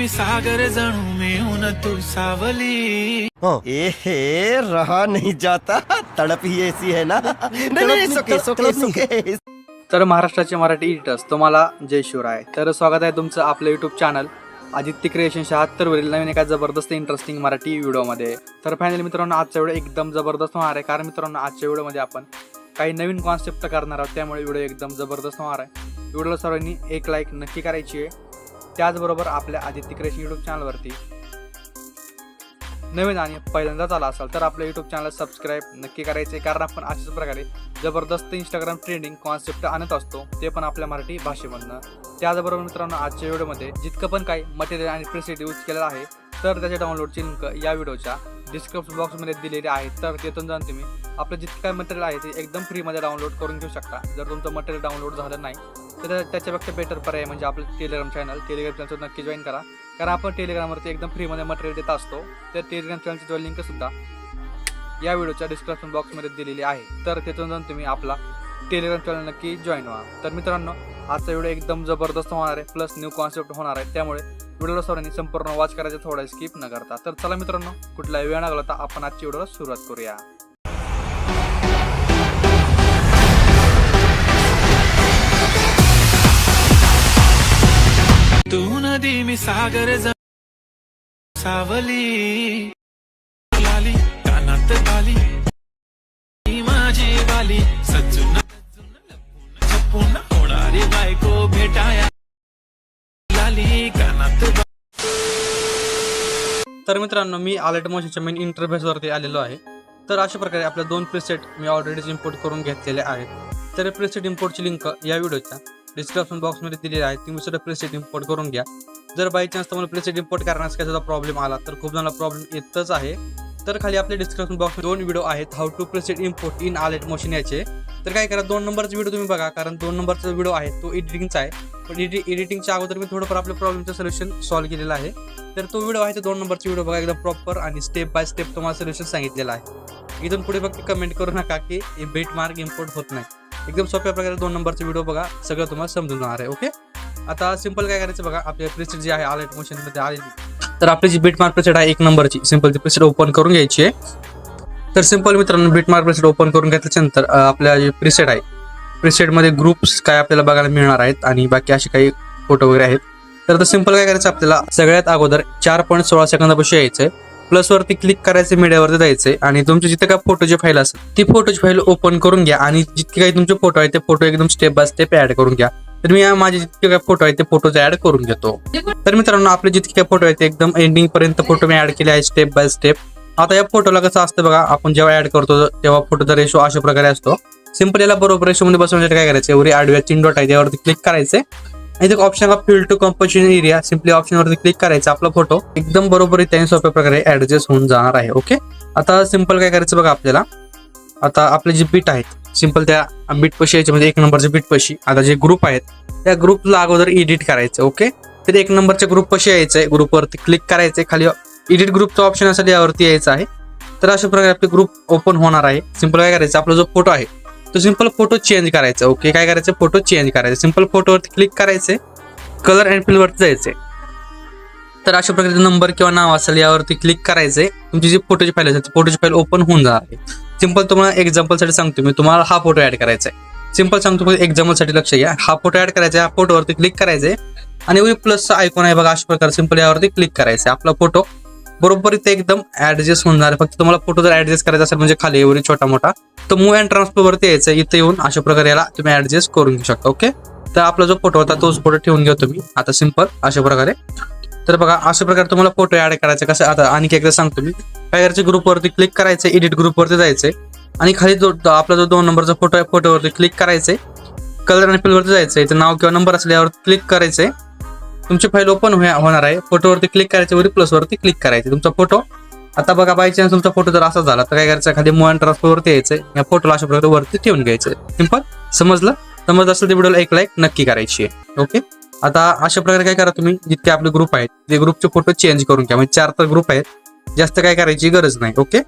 मी सागर जणू मेहून तू सावली. ए रहा नहीं जाता, तड़प ही ऐसी है ना. नहीं सुके. तर महाराष्ट्राचे मराठी एडिटर्स तुम्हाला जय शिवराय. तर स्वागत आहे तुमचं आपलं यूट्यूब चॅनल आदित्य क्रिएशन 76 वरील नवीन एका जबरदस्त इंटरेस्टिंग मराठी व्हिडिओमध्ये. तर फायनली मित्रांनो आजचा व्हिडिओ एकदम जबरदस्त होणार आहे, कारण मित्रांनो आजच्या व्हिडिओमध्ये आपण काही नवीन कॉन्सेप्ट करणार आहोत, त्यामुळे व्हिडिओ एकदम जबरदस्त होणार आहे. व्हिडिओला सर्वांनी एक लाईक नक्की करायची आहे. त्याचबरोबर आपल्या आदित्य क्रिएशन यूट्यूब चॅनलवरती नवीन आणि पहिल्यांदाच आला असाल तर आपल्या यूट्यूब चॅनल सबस्क्राईब नक्की करायचे, कारण आपण अशाच प्रकारे जबरदस्त इंस्टाग्राम ट्रेंडिंग कॉन्सेप्ट आणत असतो, ते पण आपल्या मराठी भाषेमधनं. त्याचबरोबर मित्रांनो आजच्या व्हिडिओमध्ये जितकं पण काही मटेरियल आणि प्रेसेट यूज केलेलं आहे तर त्याच्या डाउनलोडची लिंक या व्हिडिओच्या डिस्क्रिप्शन बॉक्समध्ये दिलेली आहे. तर तिथून जाऊन तुम्ही आपलं जितकं काय मटेरियल आहे ते एकदम फ्रीमध्ये डाउनलोड करून घेऊ शकता. जर तुमचं मटेरियल डाउनलोड झालं नाही तर त्याच्यापेक्षा बेटर पर्याय म्हणजे आपलं टेलिग्राम चॅनल नक्की जॉईन करा, कारण आपण टेलिग्रामवरती एकदम फ्रीमध्ये मटेरियल देत असतो. तर टेलिग्राम चॅनलची जो लिंक सुद्धा या व्हिडिओच्या डिस्क्रिप्शन बॉक्समध्ये दिलेली आहे. तर तिथून जाऊन तुम्ही आपला टेलिग्राम चॅनल नक्की जॉईन व्हा. तर मित्रांनो आजचा व्हिडिओ एकदम जबरदस्त होणार आहे, प्लस न्यू कॉन्सेप्ट होणार आहे, त्यामुळे व्हिडिओला सर्वांनी संपूर्ण वॉच करायचं, थोडा स्किप न करता. तर चला मित्रांनो कुठलाही वेळ न घालवता आपण आजच्या व्हिडिओला सुरुवात करूया. तू नदी मी सागर जणू सावली. लाली कानात बाली ही माझी बाली, सजून छपून होणारी बायको भेटाया. लाली कानात. तर मित्रांनो मी अलर्ट मोशनच्या मेन इंटरफेसवरती आलेलो आहे. तर अशा प्रकारे आपल्या 2 प्रीसेट मी ऑलरेडीच इम्पोर्ट करून घेतलेले आहेत. तर प्रीसेट इम्पोर्टची लिंक या व्हिडिओच्या डिस्क्रिप्शन बॉक्समध्ये दिलेली आहे. तुम्ही सुद्धा प्रीसेट इम्पोर्ट करून घ्या. जर बाय चान्स तुम्हाला प्रीसेट इम्पोर्ट करण्यास काही सुद्धा प्रॉब्लेम आला तर खूप जणांना प्रॉब्लेम येतच आहे. तर खाली आपल्या डिस्क्रिप्शन बॉक्स 2 व्हिडिओ आहेत how to preset import in Alight Motion याचे. तर काय करा 2 नंबरचा व्हिडिओ तुम्ही बघा, कारण 2 नंबरचा व्हिडिओ आहे तो एडिटिंगचा आहे, पण एडिटिंगच्या अगोदर मी थोडंफार आपल्या प्रॉब्लेमचं सोल्युशन सॉल्व्ह केलेलं आहे. तर तो व्हिडिओ आहे तो 2 नंबरचा व्हिडिओ बघा, एकदम प्रॉपर आणि स्टेप बाय स्टेप तुम्हाला सोल्युशन सांगितलेलं आहे. इथून पुढे फक्त कमेंट करू नका की बेट मार्क इम्पोर्ट होत नाही. एकदम सोप्या प्रकारे 2 नंबरचा व्हिडिओ बघा, सगळं तुम्हाला समजून जाणार आहे. ओके, आता सिंपल काय करायचं बघा, आपल्या प्रीसेट जी आहे अलर्ट मोशनमध्ये आलेली, तर आपली जी बीट मार्क प्रीसेट आहे 1 नंबरची, सिंपल ती प्रीसेट ओपन करून घ्यायची आहे. तर सिंपल मित्रांनो बीट मार्क प्रीसेट ओपन करून घेतल्यानंतर आपल्या जे प्रीसेट आहे प्रीसेटमध्ये ग्रुप्स काय आपल्याला बघायला मिळणार आहेत आणि बाकी असे काही फोटो वगैरे आहेत. तर आता सिंपल काय करायचं, आपल्याला सगळ्यात अगोदर 4.16 सेकंदापाशी यायचंय, प्लस वरती क्लिक करायचं, मीडियावरती जायचंय आणि तुमचे जिथे काय फोटोची फाईल असेल ती फोटोची फाईल ओपन करून घ्या आणि जितके काही तुमचे फोटो आहेत ते फोटो एकदम स्टेप बाय स्टेप ऍड करून घ्या. तर मी माझे जितके काय फोटो आहेत ते फोटोज ऍड करून घेतो. तर मित्रांनो आपले जितके काय फोटो आहेत ते एकदम एंडिंग पर्यंत फोटो मी ऍड केले आहे स्टेप बाय स्टेप. आता या फोटोला कसं असतं बघा, आपण जेव्हा ऍड करतो तेव्हा फोटोचा रेशो अशा प्रकारे असतो. सिंपल याला बरोबर रेशो मध्ये बसवण्यासाठी काय करायचं, एवढी आडव्या 3 डॉट आहे त्यावरती क्लिक करायचे आणि ते option of fill to composition area, simply ऑप्शनवरती क्लिक करायचं. आपला फोटो एकदम बरोबर त्याने सोप्या प्रकारे ऍडजस्ट होऊन जाणार आहे. ओके, आता सिंपल काय करायचं बघा, आपल्याला आता आपले जे बीट आहेत सिंपल त्या बीट पशी याच्यामध्ये 1 नंबरच्या बीट पशी आता जे ग्रुप आहेत त्या ग्रुपला अगोदर एडिट करायचं. ओके, तर 1 नंबरच्या ग्रुप पशी यायचंय, ग्रुपवरती क्लिक करायचंय, खाली एडिट ग्रुपचा ऑप्शन असेल यावरती यायचं आहे. तर अशा प्रकारे आपले ग्रुप ओपन होणार आहे. सिंपल काय करायचं, आपला जो फोटो आहे तो सिंपल फोटो चेंज करायचा. ओके, काय करायचं, फोटो चेंज करायचं, सिंपल फोटोवरती क्लिक करायचे, कलर अँड फिल वरती जायचे. तर अशा प्रकारे नंबर किंवा नाव असेल यावरती क्लिक करायचे, तुमची जी फोटोची फाईल असेल फोटोची फाईल ओपन होऊन जाणार आहे. सिंपल तुम्हाला एक्झाम्पलसाठी सांगतो मी, तुम्हाला हा फोटो ऍड करायचा आहे. सिंपल सांगतो एक्झाम्पलसाठी लक्ष घ्या, हा फोटो ऍड करायचा आहे, फोटोवरती क्लिक करायचे आणि वरी प्लसचा आयकॉन आहे बघा, अशा प्रकारे सिंपल यावरती क्लिक करायचं. आपला फोटो बरोबर इथे एकदम ऍडजस्ट होणार आहे. फक्त तुम्हाला फोटो जर ऍडजस्ट करायचा असेल म्हणजे खाली एवढी छोटा मोठा तर मूव्ह अँड ट्रान्सफर वरती यायचं, इथे येऊन अशा प्रकारे याला तुम्ही ऍडजस्ट करून घेऊ शकता. ओके, तर आपला जो फोटो होता तोच फोटो ठेवून घ्या तुम्ही आता सिंपल अशा प्रकारे. तर बघा अशा प्रकारे तुम्हाला फोटो ऍड करायचा कसं, आता आणखी एकदा सांगतो मी. काय करायचं, ग्रुपवरती क्लिक करायचं, एडिट ग्रुपवरती जायचंय आणि खाली जो आपला जो 2 नंबरचा फोटो आहे फोटोवरती क्लिक करायचंय, कलर आणि फिलवरती जायचंय, इथे नाव किंवा नंबर असले यावर क्लिक करायचंय, तुमची फाईल ओपन होणार आहे. फोटोवरती क्लिक करायचे, वरी प्लस वरती क्लिक करायचे, तुमचा फोटो. आता बघा बाय चान्स तुमचा फोटो जर असा झाला तर काय करायचं, खाली मूव्ह अँड ट्रान्सफर वरती यायचंय, या फोटोला अशा प्रकारे वरती ठेवून घ्यायचं. सिंपल समजलं असेल तर व्हिडिओला 1 लाईक नक्की करायची आहे. ओके, आता अशा प्रकारे काय करा, तुम्ही जितके आपले ग्रुप आहेत ते ग्रुपचे फोटो चेंज करून घ्या, म्हणजे 4 तर ग्रुप आहेत, जास्त काय करायची गरज नाही. ओके,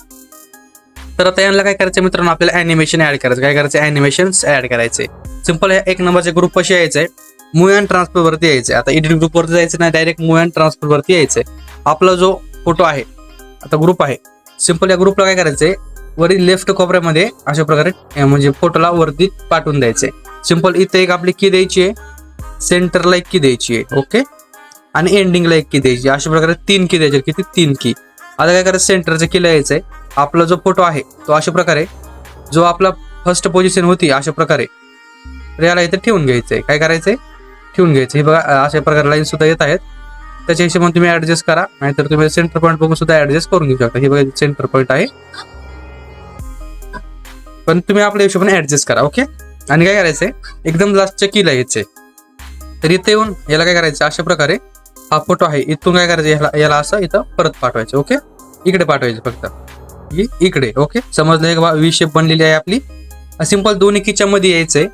तर आता यांना काय करायचं मित्रांनो, आपल्याला अॅनिमेशन ऍड करायचं. काय करायचं, अॅनिमेशन ऍड करायचे. सिंपल 1 नंबरच्या ग्रुप कशी यायचंय, मूव्ह अँड ट्रान्सफर वरती यायचंय. आता एडिट ग्रुप वरती जायचं नाही, डायरेक्ट मूव्ह अँड ट्रान्सफर वरती यायचंय. आपला जो फोटो आहे, आता ग्रुप आहे, सिंपल या ग्रुपला काय करायचंय, वरील लेफ्ट कोपऱ्यामध्ये अशा प्रकारे म्हणजे फोटोला वरती पाठवून द्यायचंय. सिंपल इथे एक आपली की द्यायची आहे, सेंटरला एक की द्यायची आहे, ओके, आणि एंडिंगला एक की द्यायची. अशा प्रकारे 3 की द्यायची. किती? 3 की. आता काय करायचं, सेंटरचं की यायचंय. आपला जो फोटो आहे तो अशा प्रकारे जो आपला फर्स्ट पोझिशन होती अशा प्रकारे याला इथे ठेवून घ्यायचंय. काय करायचंय, ठेवून घ्यायचं. हे बघा अशा प्रकारे लाईन सुद्धा येत आहेत. त्याच्या हिशोबाने तुम्ही ऍडजस्ट करा, नाहीतर तुम्ही सेंटर पॉईंट बघून सुद्धा ऍडजस्ट करून घेऊ शकता. हे बघा सेंटर पॉईंट आहे, पण तुम्ही आपल्या हिशोबाने ऍडजस्ट करा, ओके. आणि काय करायचंय, एकदम लास्टच्या कीला यायचंय. तर इथे येऊन याला काय करायचं, अशा प्रकारे हा फोटो आहे इथून काय करायचं, याला असं इथं परत पाठवायचं, ओके. इकडे पाठवायचं फक्त, इकडे, ओके. समजलं हे व्ही शेप बनलेली आहे आपली. सिंपल दोन्ही कीच्या मध्ये यायचंय.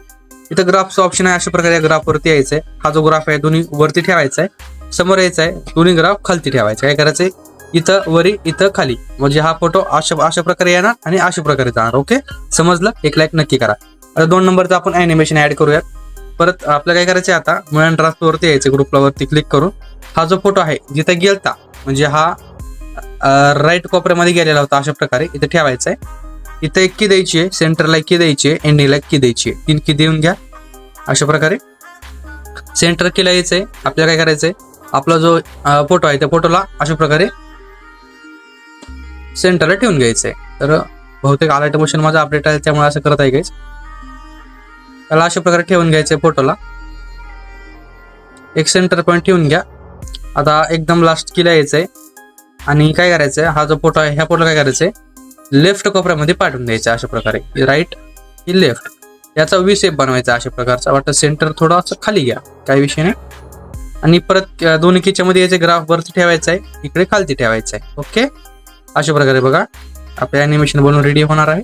इथं ग्राफचं ऑप्शन आहे, अशा प्रकारे ग्राफ वरती यायचंय. हा जो ग्राफ आहे दोन्ही वरती ठेवायचा आहे, समोर यायचा आहे, दोन्ही ग्राफ खालती ठेवायचा. काय करायचंय, इथं वरी इथं खाली, म्हणजे हा फोटो अशा प्रकारे येणार आणि अशा प्रकारे जाणार, ओके. समजलं? एक लाईक नक्की करा. आता 2 नंबरचं आपण अॅनिमेशन ऍड करूयात. परत आपल्याला काय करायचं, आता मूव्ह अँड ट्रान्सफर वरती यायचं, ग्रुपला वरती क्लिक करून हा जो फोटो आहे जिथे गेलता, म्हणजे हा राईट कोपऱ्यामध्ये गेलेला होता, अशा प्रकारे इथे ठेवायचा आहे. इथं एक की द्यायची आहे, सेंटरला एक की द्यायची आहे, एंडिंगला एक की द्यायची आहे. 3 की देऊन घ्या. अशा प्रकारे सेंटर कीला यायचंय. आपल्याला काय करायचंय, आपला जो फोटो आहे त्या फोटोला अशा प्रकारे सेंटरला ठेवून घ्यायचंय. तर बहुतेक अलर्ट मोशन माझा अपडेट आहे, त्यामुळे असं करत आहे गाईज. त्याला अशा प्रकारे ठेवून घ्यायचंय फोटोला. एक सेंटर पॉईंट ठेवून घ्या. आता एकदम लास्ट कीला यायचंय आणि काय करायचंय, हा जो फोटो आहे ह्या फोटोला काय करायचंय, लेफ्ट कोपऱ्यामध्ये पाठवून द्यायचं अशा प्रकारे. राईट ही लेफ्ट, याचा व्ही शेप बनवायचा अशा प्रकारचा. वाटतं सेंटर थोडं असं खाली घ्या, काही विषय नाही. आणि परत दोन्ही कीच्या मध्ये यायचे, ग्राफ वरती ठेवायचा आहे, इकडे खालती ठेवायचं आहे, ओके. अशा प्रकारे बघा आपलं अॅनिमेशन बनवून रेडी होणार आहे.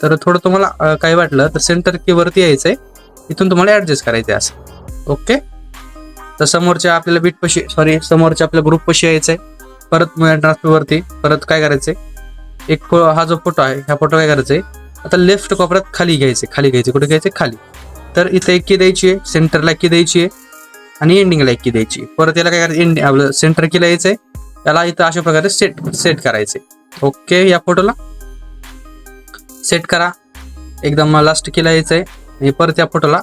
तर थोडं तुम्हाला काय वाटलं तर सेंटर की वरती यायचंय, इथून तुम्हाला ऍडजस्ट करायचं आहे असं, ओके. तर समोरच्या आपल्याला बीट पशी समोरच्या आपल्या ग्रुप पशी यायचंय. परत ट्रान्सफर वरती परत काय करायचंय, एक हा जो फोटो आहे ह्या फोटो काय करायचंय, आता लेफ्ट कोपऱ्यात खाली घ्यायचे. कुठे घ्यायचे, खाली. तर इथे एक की द्यायची आहे, सेंटरला एक की द्यायची आहे आणि एंडिंगला एक की द्यायची आहे. परत याला काय करायचं, आपलं सेंटर कीला यायचंय, याला इथं अशा प्रकारे सेट करायचे, ओके. या फोटोला सेट करा. एकदम लास्ट कीला यायचंय आणि परत या फोटोला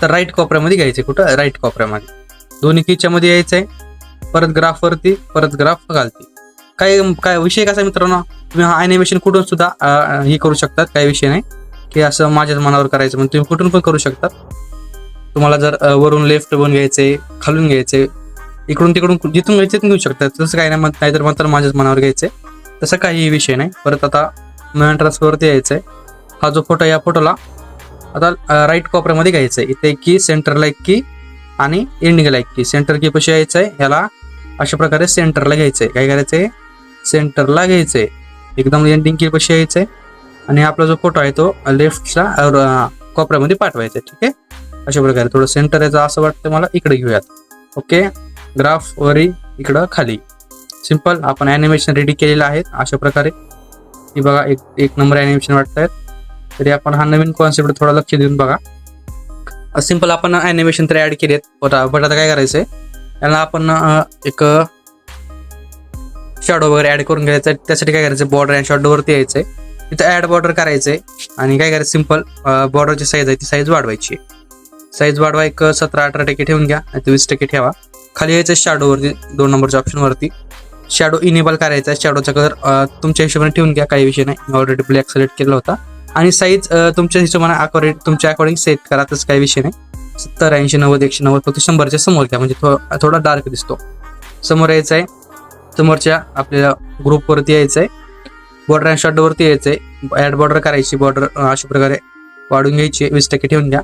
तर राईट कोपऱ्यामध्ये घ्यायचे. कुठं, राईट कोपऱ्यामध्ये. दोन्ही कीच्या मध्ये यायचंय. परत ग्राफ वरती, परत ग्राफ घालती. काय विषय कसा मित्रांनो, तुम्ही हा अॅनिमेशन कुठून सुद्धा हे करू शकतात, काही विषय नाही की असं माझ्याच मनावर करायचं, म्हणून तुम्ही कुठून पण करू शकतात. तुम्हाला जर वरून लेफ्ट बनवून घ्यायचे, खालून घ्यायचे, इकडून तिकडून जिथून घ्यायचे तिथून घेऊ शकतात. तसं काही नाही, नाहीतर मात्र माझ्याच मनावर घ्यायचंय, तसं काही विषय नाही. परत आता मूव्ह ट्रान्सफर वरती यायचंय. हा जो फोटो या फोटोला आता राईट कोपऱ्यामध्ये घ्यायचंय. इथे एक की, सेंटरला एक की आणि एंडिंगला एक की. सेंटर की पशी यायचंय, याला अशा प्रकारे सेंटरला घ्यायचंय. काय करायचंय, सेंटरला घ्यायचंय. एकदम एंडिंग की पशी यायचंय आणि आपला जो फोटो आहे तो लेफ्टच्या कोपऱ्यामध्ये पाठवायचा, ठीक आहे. अशा प्रकारे थोडं सेंटर यायचं असं वाटतं मला, इकडे घेऊयात, ओके. ग्राफ वरी इकडं खाली. सिंपल आपण अॅनिमेशन रेडी केलेलं आहे अशा प्रकारे. ही बघा एक नंबर अॅनिमेशन वाटतायत. तरी आपण हा नवीन कॉन्सेप्ट थोडा लक्ष देऊन बघा. सिंपल आपण अॅनिमेशन तरी ऍड केलेत, बट आता काय करायचंय, याला आपण एक शॅडो वगैरे ऍड करून घ्यायचं. त्यासाठी काय करायचं, बॉर्डर अँड शॅडो वरती यायचंय. इथं ऍड बॉर्डर करायचंय आणि काय करायचं, सिंपल बॉर्डरची साईज आहे ती साईज वाढवायची. साईज वाढवा एक 17-18% ठेवून घ्या, 20% ठेवा. खाली यायचं शॅडो वरती, 2 नंबरच्या ऑप्शन वरती शॅडो इनेबल करायचा. शॅडोचा कलर तुमच्या हिशोबाने ठेवून घ्या, काही विषय नाही. मी ऑलरेडी ब्लॅक सिलेक्ट केला होता. आणि साईज तुमच्या हिशोबाने तुमच्या अकॉर्डिंग सेट करा, तसं काही विषय नाही. 70, 80, 90, 190 फक्त 100च्या समोर घ्या, म्हणजे थोडा डार्क दिसतो. समोर यायचं आहे, समोरच्या आपल्याला ग्रुपवरती यायचं आहे. बॉर्डर अँड शॅडो वरती यायचंय. ऍड बॉर्डर करायची. बॉर्डर अशा प्रकारे वाढून घ्यायची, 20% ठेवून घ्या.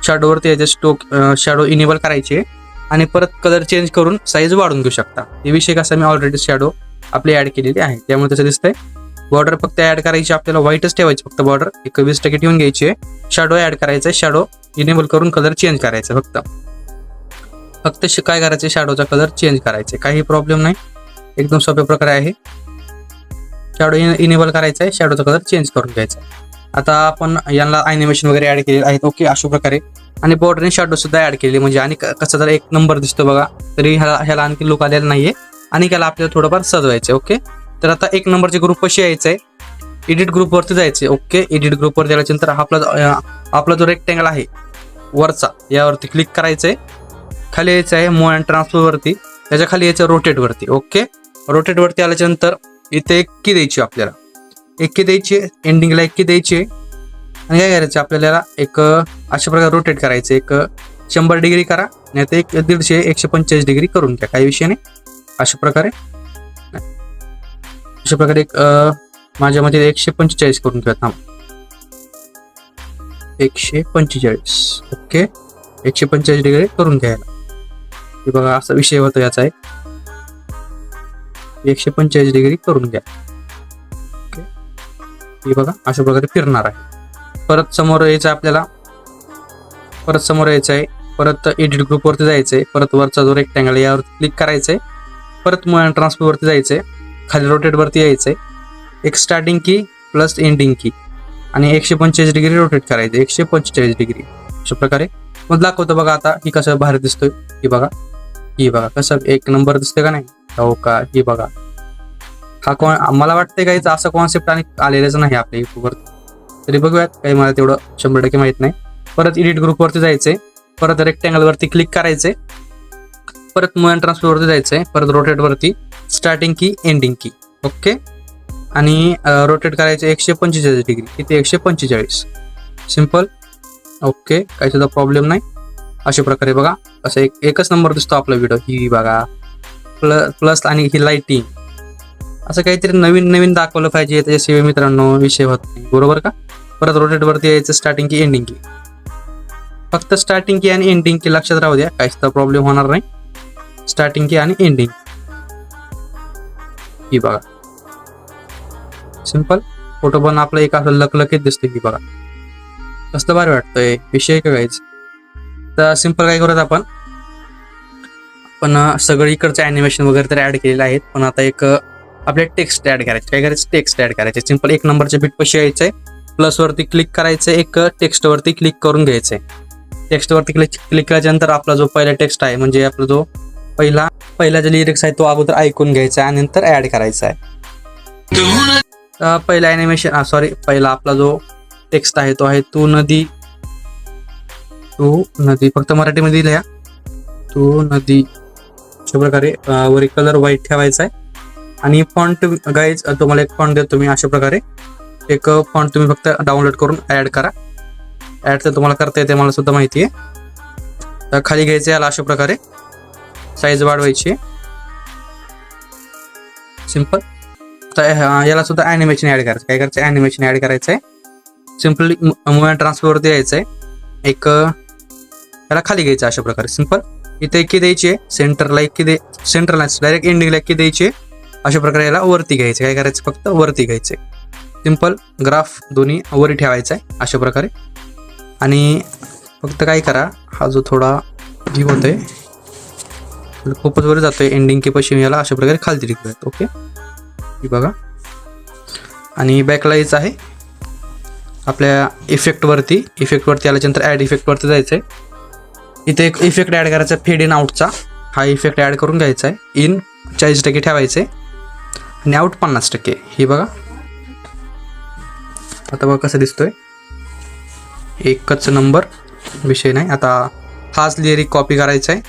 शॅडो वरती यायचं, शॅडो इनेबल करायचे आणि परत कलर चेंज करून साईज वाढून घेऊ शकता. हे विषय कसा, मी ऑलरेडी शॅडो आपली ऍड केलेली आहे, त्यामुळे तसं दिसतंय. बॉर्डर फक्त ऍड करायची, आपल्याला व्हाईटच ठेवायची फक्त. बॉर्डर एक 20% ठेवून घ्यायची आहे. शॅडो ऍड करायचा, शॅडो इनेबल करून कलर चेंज करायचा. फक्त काय करायचं, शॅडोचा कलर चेंज करायचा, काही प्रॉब्लेम नाही. एकदम सोप्या प्रकारे आहे. शॅडो इनेबल करायचा आहे, शॅडोचा कलर चेंज करून घ्यायचा आता आपण यांना ॲनिमेशन वगैरे ऍड केलेले आहेत. ओके, अशा प्रकारे. आणि बॉर्डर आणि शॅडो सुद्धा ऍड केले, म्हणजे आणि कसं जर एक नंबर दिसतो बघा, तरी ह्याला आणखी लुक आलेला नाहीये आणि त्याला आपल्याला थोडंफार सजवायचं. ओके, तर आता एक नंबरचे ग्रुप कशी यायचं आहे, एडिट ग्रुपवरती जायचे. ओके, एडिट ग्रुपवरती गेल्यानंतर आपला जो रेक्टँगल आहे वरचा, यावरती क्लिक करायचंय. खाली यायचं आहे मूव अँड ट्रान्सफर वरती, त्याच्या खाली यायचं रोटेट वरती. ओके, रोटेट वरती आल्याच्या नंतर इथे एक की द्यायची, आपल्याला एक की द्यायची, एंडिंगला एक की द्यायची आणि काय करायचं आपल्याला एक अशा प्रकारे रोटेट करायचं. एक 100 डिग्री करा, नाही तर एक 150 145 डिग्री करून घ्या, काही विषय नाही. अशा प्रकारे एक माझ्या मध्ये 145 करून घ्या. 145. ओके, 145 डिग्री करून घ्यायला. हे बघा असा विषय होतो याचा आहे. 145 डिग्री करून घ्या. ओके, हे बघा अशा प्रकारे फिरणार आहे. परत समोर यायचं आपल्याला, परत एडिट ग्रुपवरती जायचंय. परत वरचा जो रेक्टँगल आहे यावर क्लिक करायचंय. परत मूव अँड ट्रान्सफर वरती जायचंय, खाली रोटेट वरती यायचंय. एक स्टार्टिंग की प्लस एंडिंग की आणि 145 डिग्री रोटेट करायचे, 145 डिग्री अशा प्रकारे. मग दाखवतो बघा आता ही कसं बाहेर दिसतोय. ही बघा कसं एक नंबर दिसतोय का नाही. हो का, ही बघा. हा मला वाटतंय काही असा कॉन्सेप्ट आणि आलेलाच नाही आपल्या युट्यूबवरती, तरी बघूयात. काही मला तेवढं 100% माहित नाही. परत एडिट ग्रुपवरती जायचंय, परत रेक्टँगल वरती क्लिक करायचंय, परत मूव अँड ट्रान्सफर वरती जायचंय, परत रोटेट वरती स्टार्टिंग की एंडिंग की. ओके, आणि रोटेट करायचे 145 डिग्री, किती 145. सिम्पल. ओके, काही सुद्धा प्रॉब्लेम नाही. अशा प्रकारे बघा असं एकच नंबर दिसतो आपला व्हिडिओ. ही बघा प्लस आणि ही लाईटिंग, असं काहीतरी नवीन दाखवलं पाहिजे, त्याच्याशिवाय मित्रांनो विषय होत नाही, बरोबर का. परत रोटेट वरती यायचं, स्टार्टिंग की एंडिंग की. फक्त स्टार्टिंग की आणि एंडिंग की लक्षात राहू द्या, काहीच तर प्रॉब्लेम होणार नाही. स्टार्टिंग की आणि एंडिंग. ही बघा सिंपल. फोटो पण आपला एक असं लकलकीत दिसतोय. ही बघा कसं भारी वाटतंय, विषय का काहीच. तर सिंपल काय करूयात आपण सगळं इकडचं ॲनिमेशन वगैरे तर ऍड केलेलं आहेत. पण आता एक आपले टेक्स्ट ऍड करायचे. काय करायचं, टेक्स्ट ऍड करायचे. सिंपल एक नंबरच्या बीट पशी यायचंय, प्लस वरती क्लिक करायचं, एक टेक्स्ट वरती क्लिक करून घ्यायचंय. टेक्स्ट वरती क्लिक केल्यानंतर आपला जो पहिला टेक्स्ट आहे, म्हणजे आपला जो पहिला जे लिरिक्स आहे तो अगोदर ऐकून घ्यायचा आहे आणि नंतर ऍड करायचा आहे. पहिला ॲनिमेशन पहिला आपला जो टेक्स्ट आहे तो आहे तू नदी फक्त मराठीमध्ये लिहा. तू नदी अशा प्रकारे. वरी कलर व्हाईट ठेवायचा आहे आणि फॉन्ट गाईज तुम्हाला एक फॉन्ट देतो मी. अशा प्रकारे एक फॉन्ट तुम्ही फक्त डाउनलोड करून ऍड करा. ऍड तर तुम्हाला करता येते, मला सुद्धा माहिती आहे. तर खाली घ्यायचं याला अशा प्रकारे, साईज वाढवायची. सिंपल. तर याला सुद्धा ॲनिमेशन ऍड करायचं. काय करायचं, ॲनिमेशन ऍड करायचं आहे. सिम्पली मूव अँड ट्रान्सफर वरती यायचं आहे. एक याला खाली घ्यायचं अशा प्रकारे. सिंपल. इथे एक की द्यायची आहे, सेंटरला एक की सेंटरला डायरेक्ट एंडिंगला एक की द्यायची. अशा प्रकारे याला वरती घ्यायचं. काय करायचं, फक्त वरती घ्यायचं. सिंपल. ग्राफ दोन्ही वरी ठेवायचा आहे अशा प्रकारे. आणि फक्त काय करा, हा जो थोडा जी होतोय खूपच वर जातोय, एंडिंग की पश्चिम याला अशा प्रकारे खालती ठेवूयात. ओके, ही बघा. आणि बॅकला यायचं आहे आपल्या इफेक्टवरती आल्याच्यानंतर ॲड इफेक्टवरती जायचं आहे. इथे एक इफेक्ट ॲड करायचा, फेड इन आउटचा. हा इफेक्ट ॲड करून घ्यायचा आहे. इन 40% ठेवायचे आणि आउट 50%. हे बघा आता बघा कसं दिसतोय, एकच नंबर, विषय नाही. आता हाच लिरिक कॉपी करायचा आहे,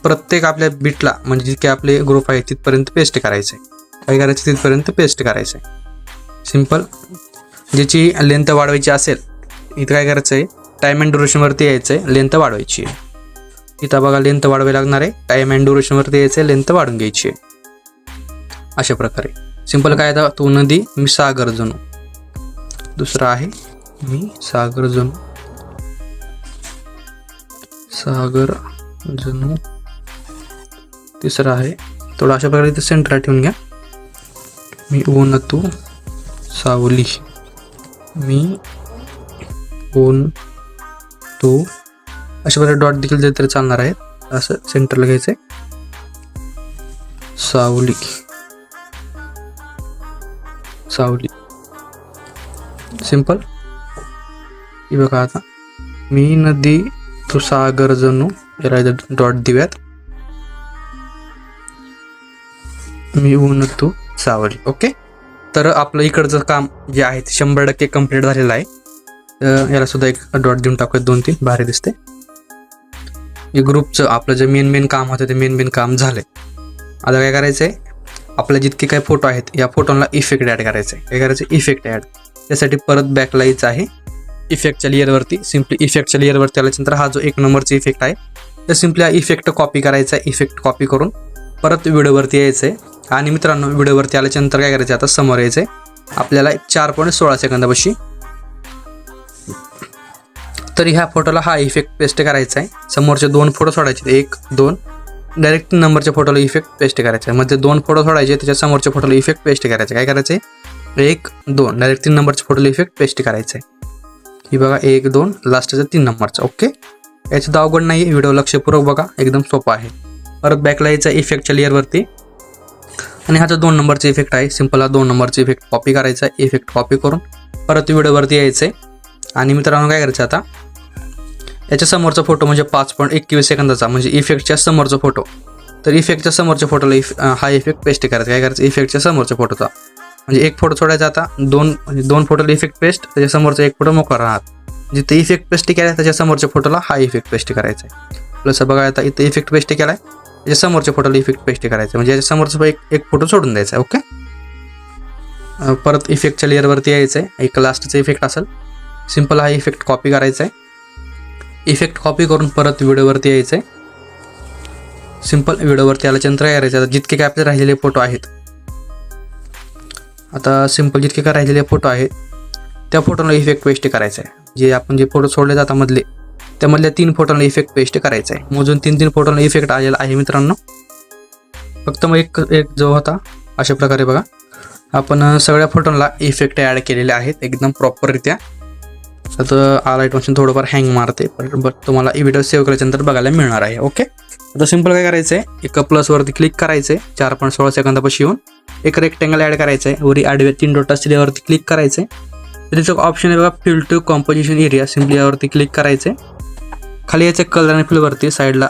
प्रत्येक आपल्या बिटला म्हणजे जितके आपले ग्रुप आहे तिथपर्यंत पेस्ट करायचं आहे. काय करायचं, तिथपर्यंत पेस्ट करायचं आहे. सिंपल. ज्याची लेंथ वाढवायची असेल इथं काय करायचं आहे, टाईम अँड ड्युरेशनवरती यायचं आहे, लेंथ वाढवायची आहे. इथं बघा लेंथ वाढवावी लागणार आहे. टाईम अँड ड्युरेशनवरती यायचं आहे, लेंथ वाढून घ्यायची आहे अशा प्रकारे. सिंपल. काय आता, तू नदी मी सागर जणू. दुसरा आहे मी सागर जणू. तिसरा आहे थोडा अशा प्रकारे इथं सेंटरला ठेवून घ्या. मी ऊन तू सावली. मी ऊन तू अशा प्रकारे डॉट देखील दिले तरी चालणार आहे. असं सेंटरला घ्यायचं आहे. सावली. सिंपल. हे बघा आता मी नदी तू सागर जणू याला इथं डॉट देऊयात. मी ऊन तू सावली. ओके, तर आपलं इकडचं काम जे आहे ते 100% कम्प्लीट झालेलं आहे. तर याला सुद्धा एक डॉट देऊन टाकूयात, 2-3 भारी दिसते. हे ग्रुपचं आपलं जे मेन काम होतं ते मेन काम झालंय. आता काय करायचं आहे, आपले जितके काही फोटो आहेत या फोटोला इफेक्ट ॲड करायचं आहे. काय करायचं, इफेक्ट ॲड. त्यासाठी परत बॅकला यायचं आहे इफेक्टच्या लेअरवरती. सिम्पली इफेक्टच्या लेअरवरती आल्यानंतर हा जो 1 नंबरचा इफेक्ट आहे तर सिम्पली हा इफेक्ट कॉपी करायचा आहे. इफेक्ट कॉपी करून परत व्हिडिओवरती यायचं आहे. आणि मित्रांनो, व्हिडिओवरती आल्याच्यानंतर काय करायचं, आता समोर यायचं आहे आपल्याला 4.16 सेकंदापाशी. तर ह्या फोटोला हा इफेक्ट पेस्ट करायचा आहे. समोरचे 2 फोटो सोडायचे, 1, 2. डायरेक्ट 3 नंबरच्या फोटोला इफेक्ट पेस्ट करायचा आहे. मध्ये 2 फोटो सोडायचे, त्याच्या समोरच्या फोटोला इफेक्ट पेस्ट करायचं. काय करायचं आहे, 1, 2 डायरेक्ट 3 नंबरच्या फोटोला इफेक्ट पेस्ट करायचं आहे. ही बघा 1, 2 लास्टचा 3 नंबरचा. ओके, याचं अवघड नाही, व्हिडिओ लक्षपूर्वक बघा, एकदम सोपा आहे. परत बॅकला यायचं इफेक्टच्या लेअरवरती आणि हा जो 2 नंबरचा इफेक्ट आहे सिम्पल हा 2 नंबरचा इफेक्ट कॉपी करायचा आहे. इफेक्ट कॉपी करून परत व्हिडिओवरती यायचं आहे. आणि मित्रांनो काय करायचं, आता याच्या समोरचा फोटो म्हणजे 5.21 सेकंदाचा म्हणजे इफेक्टच्या समोरचा फोटो. तर इफेक्टच्या समोरच्या फोटोला हा इफेक्ट पेस्ट करायचा. काय करायचं, इफेक्टच्या समोरच्या फोटोचा म्हणजे 1 फोटो सोडायचा. आता 2 फोटोला इफेक्ट पेस्ट, त्याच्या समोरचा 1 फोटो मोकळा राहत. जिथे इफेक्ट पेस्ट केला त्याच्या समोरच्या फोटोला हा इफेक्ट पेस्ट करायचा आहे. प्लस बघा आता इथे इफेक्ट पेस्ट केला आहे, त्याच्या समोरच्या फोटोला इफेक्ट पेस्ट करायचं म्हणजे याच्या समोरचा एक फोटो सोडून द्यायचा आहे. ओके, परत इफेक्टच्या लेअरवरती यायचं आहे. एक लास्टचा इफेक्ट असेल, सिम्पल हा इफेक्ट कॉपी करायचा आहे. इफेक्ट कॉपी करून परत व्हिडिओवरती यायचं आहे. सिम्पल व्हिडिओवरती आल्याच्यानंतर काय करायचं, आता जितके काय आपले राहिलेले फोटो आहेत, आता सिम्पल जितके काय राहिलेले फोटो आहेत त्या फोटोला इफेक्ट पेस्ट करायचा आहे. जे आपण जे फोटो सोडले जातात मधले त्यामधल्या 3 फोटोला इफेक्ट पेस्ट करायचा आहे. मोजून 3 फोटोला इफेक्ट आलेला आहे मित्रांनो. फक्त मग एक जो होता अशा प्रकारे बघा आपण सगळ्या फोटोला इफेक्ट ॲड केलेले आहेत एकदम प्रॉपररित्या. आता आलाइट मशीन थोडंफार हँग मारते बट तुम्हाला ही व्हिडिओ सेव्ह केल्यानंतर बघायला मिळणार आहे. ओके, आता सिम्पल काय करायचं आहे, एक प्लसवरती क्लिक करायचं आहे. 4.16 सेकंदापाशी येऊन एक रेक्टेंगल ॲड करायचं आहे. वरी आडव्या 3 डॉट असलेल्यावरती क्लिक करायचं आहे. त्याचं ऑप्शन आहे बघा fill to composition area. Simply यावरती क्लिक करायचं आहे. खाली यायचं कलर आणि फिलवरती साईडला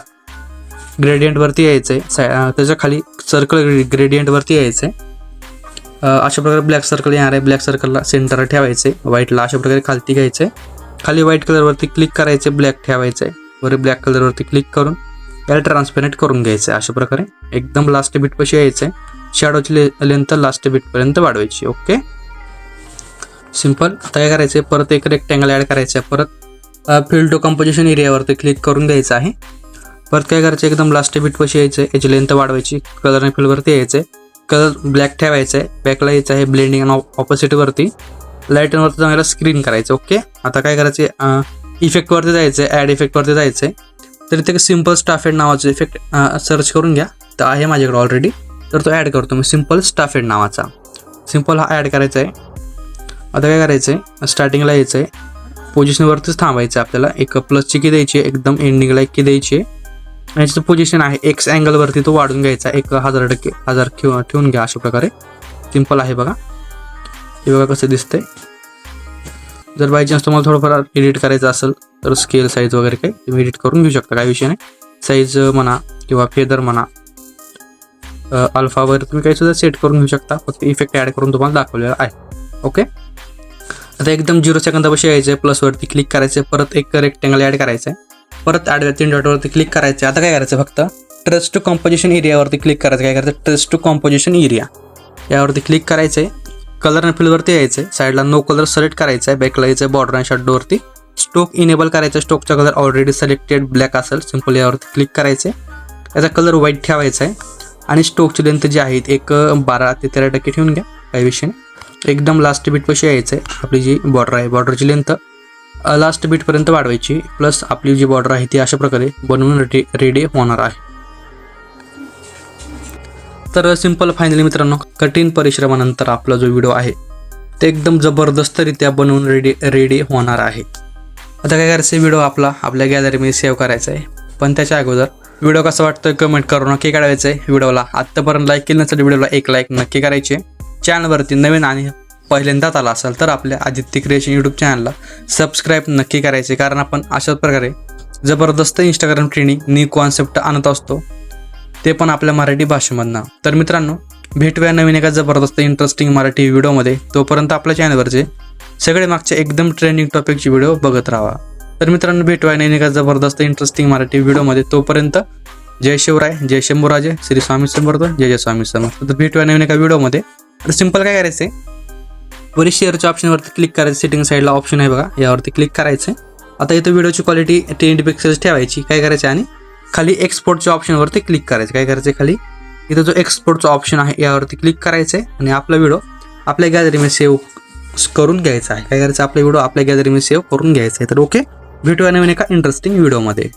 ग्रेडियंटवरती यायचं आहे. त्याच्या खाली सर्कल ग्रेडियंटवरती यायचं आहे. अशा प्रकारे ब्लॅक सर्कल येणार आहे. ब्लॅक सर्कलला सेंटर ठेवायचं आहे. व्हाईटला अशा प्रकारे खालती घ्यायचं आहे. खाली व्हाईट कलरवरती क्लिक करायचं आहे. ब्लॅक ठेवायचं आहे. वरी ब्लॅक कलरवरती क्लिक करून याला ट्रान्सपेरंट करून घ्यायचं आहे. अशा प्रकारे एकदम लास्ट बीटपाशी यायचं आहे. शॅडोची लेंथ लास्ट बीटपर्यंत वाढवायची. Okay, simple. आता काय करायचं आहे, परत एक रेक्टेंगल ॲड करायचं आहे. परत फिल टू कंपोजिशन एरियावरती क्लिक करून द्यायचं आहे. परत काय करायचं, एकदम लास्ट बीटपाशी यायचं आहे. याची लेंथ वाढवायची. कलर आणि फिलवरती यायचं आहे. कलर ब्लॅक ठेवायचा आहे. बॅकला यायचं आहे ब्लेंडिंग आणि ऑपोजिटवरती लाईटवरती जाऊन याला स्क्रीन करायचं. ओके, आता काय करायचं, इफेक्टवरती जायचं आहे. ॲड इफेक्टवरती जायचं आहे. तर इथे सिम्पल स्टाफेड नावाचं इफेक्ट सर्च करून घ्या. तर आहे माझ्याकडे ऑलरेडी, तर तो ॲड करतो मी. सिम्पल स्टाफेड नावाचा सिम्पल हा ॲड करायचा आहे. आता काय करायचं आहे, स्टार्टिंगला यायचं आहे. पोझिशनवरतीच थांबायचं आहे आपल्याला. एक प्लसची की द्यायची आहे. एकदम एंडिंगला एक की द्यायची आहे. याचं पोझिशन आहे एक्स अँगलवरती तो वाढून घ्यायचा. 1000 ठेवून घ्या. अशा प्रकारे सिम्पल आहे बघा. हे बघा कसं दिसतंय. जर बाय चान्स तुम्हाला थोडंफार एडिट करायचं असेल तर स्केल साईज वगैरे काही तुम्ही एडिट करून घेऊ शकता, काही विषय नाही. साईज म्हणा किंवा फेदर म्हणा, अल्फा वगैरे तुम्ही काही सुद्धा सेट करून घेऊ शकता. फक्त इफेक्ट ॲड करून तुम्हाला दाखवलेला आहे. ओके, आता एकदम 0 सेकंदापाशी यायचं आहे. प्लसवरती क्लिक करायचं आहे. परत एक रेक्टेंगल ॲड करायचं आहे. परत आडव्या 3 डॉटवरती क्लिक करायचं. आता काय करायचं, फक्त ट्रेस टू कॉम्पोजिशन एरियावरती क्लिक करायचं. काय करायचं, ट्रेस टू कॉम्पोजिशन एरिया यावरती क्लिक करायचं आहे. कलर आणि फिलवरती यायचं आहे. साईडला नो कलर सिलेक्ट करायचं आहे. बॅकला यायचं आहे बॉर्डर आणि शॅडोवरती स्टोक इनेबल करायचं. स्टोकचा कलर ऑलरेडी सिलेक्टेड ब्लॅक असेल. सिम्पल यावरती क्लिक करायचं आहे. याचा कलर व्हाईट ठेवायचा आहे. आणि स्टोकची लेंथ जी आहे एक 12 ते 13% ठेवून घ्या, काही विषय नाही. एकदम लास्ट बीटपाशी यायचं आहे. आपली जी बॉर्डर आहे बॉर्डरची लेंथ लास्ट बीटपर्यंत वाढवायची. प्लस आपली जी बॉर्डर आहे ती अशा प्रकारे बनवून रेडी होणार आहे. तर सिम्पल फायनली मित्रांनो, कठीण परिश्रमानंतर आपला जो व्हिडिओ आहे ते एकदम जबरदस्तरित्या बनवून रेडी होणार आहे. आता काय करायचं, व्हिडिओ आपल्या गॅलरीमध्ये सेव्ह करायचा आहे. पण त्याच्या अगोदर व्हिडिओ कसा वाटतं कमेंट करून नक्की काढायचं आहे. व्हिडिओला आत्तापर्यंत लाईक केलं नसेल व्हिडिओला एक लाईक नक्की करायचे. चॅनलवरती नवीन आणि पहिल्यांदाच आला असाल तर आपल्या आदित्य क्रिएशन यूट्यूब चॅनलला सबस्क्राईब नक्की करायचे, कारण आपण अशाच प्रकारे जबरदस्त इंस्टाग्राम ट्रेनिंग न्यू कॉन्सेप्ट आणत असतो, ते पण आपल्या मराठी भाषेमधनं. तर मित्रांनो, भेटूया नवीन एका जबरदस्त इंटरेस्टिंग मराठी व्हिडिओमध्ये. तोपर्यंत आपल्या चॅनलवरचे सगळे मागचे एकदम ट्रेंडिंग टॉपिकचे व्हिडिओ बघत राहा. तर मित्रांनो, भेटूया नवीन एका जबरदस्त इंटरेस्टिंग मराठी व्हिडिओमध्ये. तोपर्यंत जय शिवराय, जय शंभूराजे, श्री स्वामी समर्थ, जय जय स्वामी समर्थ. तर भेटूया नवीन एका व्हिडिओमध्ये. तर सिंपल काय करायचं आहे, वरील शेअरच्या ऑप्शनवरती क्लिक करायचं. सेटिंग साईडला ऑप्शन आहे बघा, यावरती क्लिक करायचं. आता इथं व्हिडिओची क्वालिटी 1080 पिक्सेल्स ठेवायची. काय करायचं आणि खाली एक्सपोर्टच्या ऑप्शनवरती क्लिक करायचं. काय करायचं, खाली इथं जो एक्सपोर्टचा ऑप्शन आहे यावरती क्लिक करायचं आहे आणि आपला व्हिडिओ आपल्या गॅलरीमध्ये सेव्ह करून घ्यायचा आहे. काय करायचं, आपला व्हिडिओ आपल्या गॅलरीमध्ये सेव्ह करून घ्यायचा आहे. तर ओके, भेटूया नवीन एका इंटरेस्टिंग व्हिडिओमध्ये.